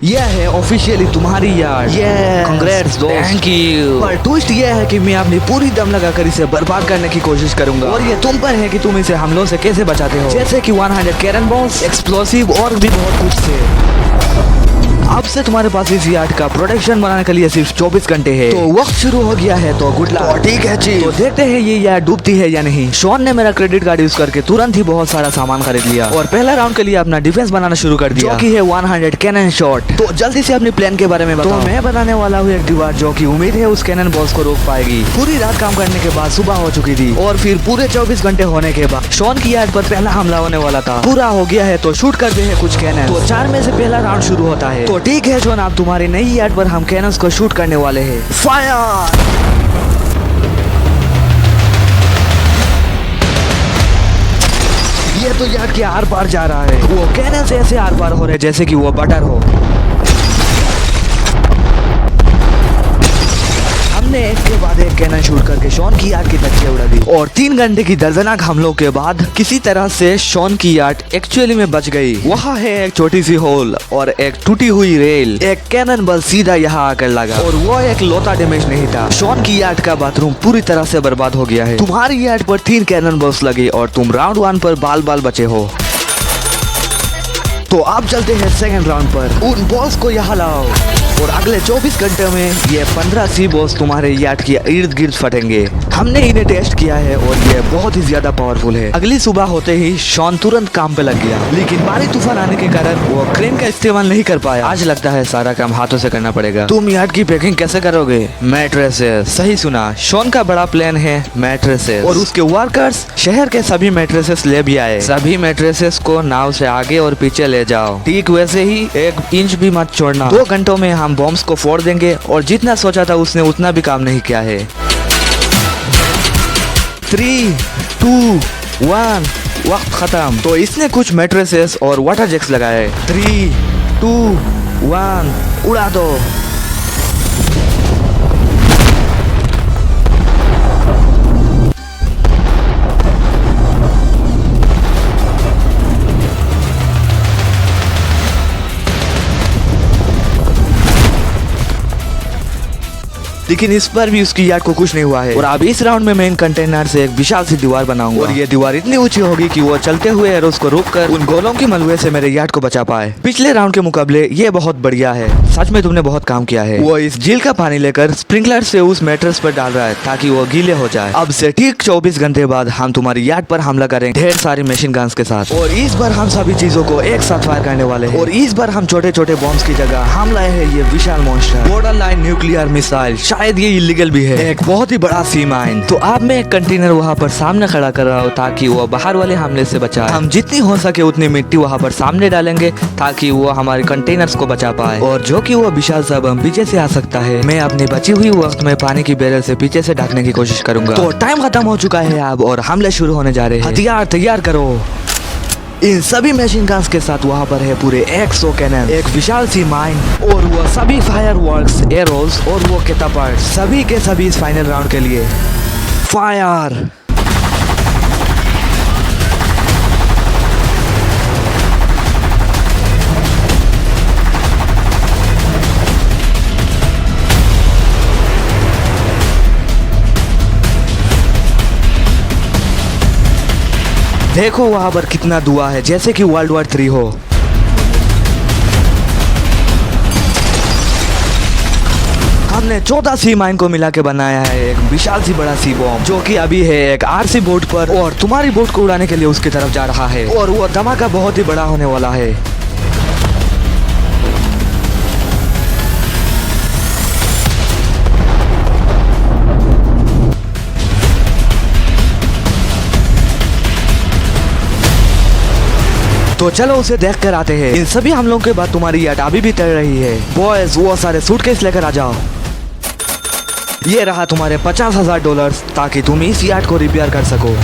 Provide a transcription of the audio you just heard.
यह है ऑफिशियली तुम्हारी यार। कांग्रेट्स दोस्त, थैंक यू। पर ट्विस्ट यह है कि मैं अपनी पूरी दम लगाकर इसे बर्बाद करने की कोशिश करूंगा और ये तुम पर है कि तुम इसे हमलों से कैसे बचाते हो, जैसे कि 100 कैरन बॉम्ब्स, एक्सप्लोसिव और भी बहुत कुछ से। अब से तुम्हारे पास इस यार्ड का प्रोटेक्शन बनाने के लिए सिर्फ 24 घंटे है। तो वक्त शुरू हो गया है, तो गुड लक। ठीक है जी। तो देखते हैं ये यार्ड डूबती है या नहीं। शॉन ने मेरा क्रेडिट कार्ड यूज करके तुरंत ही बहुत सारा सामान खरीद लिया और पहला राउंड के लिए अपना डिफेंस बनाना शुरू कर दिया, जो कि है 100 कैनन शॉट। तो जल्दी से अपने प्लान के बारे में बताओ। तो मैं बनाने वाला हूँ एक दीवार जो कि उम्मीद है उस कैनन बॉल्स को रोक पाएगी। पूरी रात काम करने के बाद सुबह हो चुकी थी और फिर पूरे 24 घंटे होने के बाद शॉन की यार्ड पर पहला हमला होने वाला था। पूरा हो गया है, तो शूट करते हैं कुछ कैनन। तो 4 में से पहला राउंड शुरू होता है। तो ठीक है शॉन, अब तुम्हारी नई यार्ड पर हम कैनन्स को शूट करने वाले हैं। फायर! ये तो यार्ड के आर पार जा रहा है। वो कैनन से ऐसे आर पार हो रहे जैसे कि वो बटर हो। हमने एक के बाद एक कैनन शूट करके शॉन की यार्ड की धज्जियां उड़ा दी और 3 घंटे की दर्दनाक हमलों के बाद किसी तरह से शॉन की यार्ड एक्चुअली में बच गई। वहाँ है एक छोटी सी होल और एक टूटी हुई रेल। एक कैनन बल सीधा यहाँ आकर लगा और वो एक लौता डैमेज नहीं था। शॉन की यार्ड का बाथरूम पूरी तरह से बर्बाद हो गया है। तुम्हारी यार्ड पर 3 कैनन बल्स लगे और तुम राउंड 1 पर बाल बाल बचे हो। तो आप चलते हैं सेकंड राउंड पर। उन बॉल्स को यहाँ लाओ और अगले 24 घंटे में ये 15 सी बॉल्स तुम्हारे यार्ड के इर्द गिर्द फटेंगे। हमने इन्हें टेस्ट किया है और ये बहुत ही ज्यादा पावरफुल है। अगली सुबह होते ही शॉन तुरंत काम पे लग गया, लेकिन भारी तूफान आने के कारण वो क्रेन का इस्तेमाल नहीं कर पाया। आज लगता है सारा काम हाथों से करना पड़ेगा। तुम यार्ड की पैकिंग कैसे करोगे? मैट्रेसेस। सही सुना, शॉन का बड़ा प्लान है मैट्रेसेस और उसके वर्कर्स शहर के सभी मैट्रेसेस ले भी आए। सभी मैट्रेसेस को नाव से आगे और पीछे ले जाओ। ठीक वैसे ही 1 इंच भी मत छोड़ना। 2 घंटों में हम बॉम्ब्स को फोड़ देंगे और जितना सोचा था उसने उतना भी काम नहीं किया है। 3, 2, 1 वक्त खत्म। तो इसने कुछ मैट्रेसेस और वाटर जैक्स लगाए। 3, 2, 1 उड़ा दो। लेकिन इस पर भी उसकी यार्ड को कुछ नहीं हुआ है और अब इस राउंड में मैं इन कंटेनर से एक विशाल सी दीवार बनाऊंगा और ये दीवार इतनी ऊंची होगी कि वो चलते हुए एरोस को रोककर उन गोलों की मलबे से मेरे यार्ड को बचा पाए। पिछले राउंड के मुकाबले ये बहुत बढ़िया है। सच में तुमने बहुत काम किया है। वो इस झील का पानी लेकर स्प्रिंकलर से उस मैट्रेस पर डाल रहा है ताकि वो गीले हो जाए। अब से ठीक 24 घंटे बाद हम तुम्हारी यार्ड पर हमला करेंगे ढेर सारी मशीन गन्स के साथ और इस बार हम सभी चीजों को एक साथ फायर करने वाले हैं। और इस बार हम छोटे छोटे बॉम्ब्स की जगह हम लाए हैं ये विशाल monster border line nuclear missile. शायद ये इलीगल भी है, एक बहुत ही बड़ा सी माइन। तो अब मैं एक कंटेनर वहाँ पर सामने खड़ा कर रहा हूँ ताकि वो बाहर वाले हमले से बचाए। हम जितनी हो सके उतनी मिट्टी वहाँ पर सामने डालेंगे ताकि वो हमारे कंटेनर्स को बचा पाए और जो कि वो विशाल सा बम पीछे से आ सकता है। मैं अपनी बची हुई वक्त में पानी की बैरल से पीछे से ढकने की कोशिश करूंगा। तो टाइम खत्म हो चुका है अब और हमले शुरू होने जा रहे हैं। हथियार तैयार करो। इन सभी मशीन गन्स के साथ वहाँ पर है पूरे 100 कैनन, एक विशाल सी माइन और वो सभी फायरवर्क्स, एरोस और वो कैटापल्ट, सभी के सभी इस फाइनल राउंड के लिए। फायर! देखो वहाँ पर कितना धुआं है, जैसे कि वर्ल्ड वॉर 3 हो। हमने 14 सी माइन को मिला के बनाया है एक विशाल सी बड़ा सी बॉम्ब, जो कि अभी है एक आरसी बोट पर और तुम्हारी बोट को उड़ाने के लिए उसकी तरफ जा रहा है और वो धमाका बहुत ही बड़ा होने वाला है। तो चलो उसे देख कर आते हैं। इन सभी हमलों के बाद तुम्हारी यार्ड अभी भी तैर रही है। बॉयज वो सारे सूटकेस लेकर आ जाओ। ये रहा तुम्हारे $50,000 ताकि तुम इस यार्ड को रिपेयर कर सको।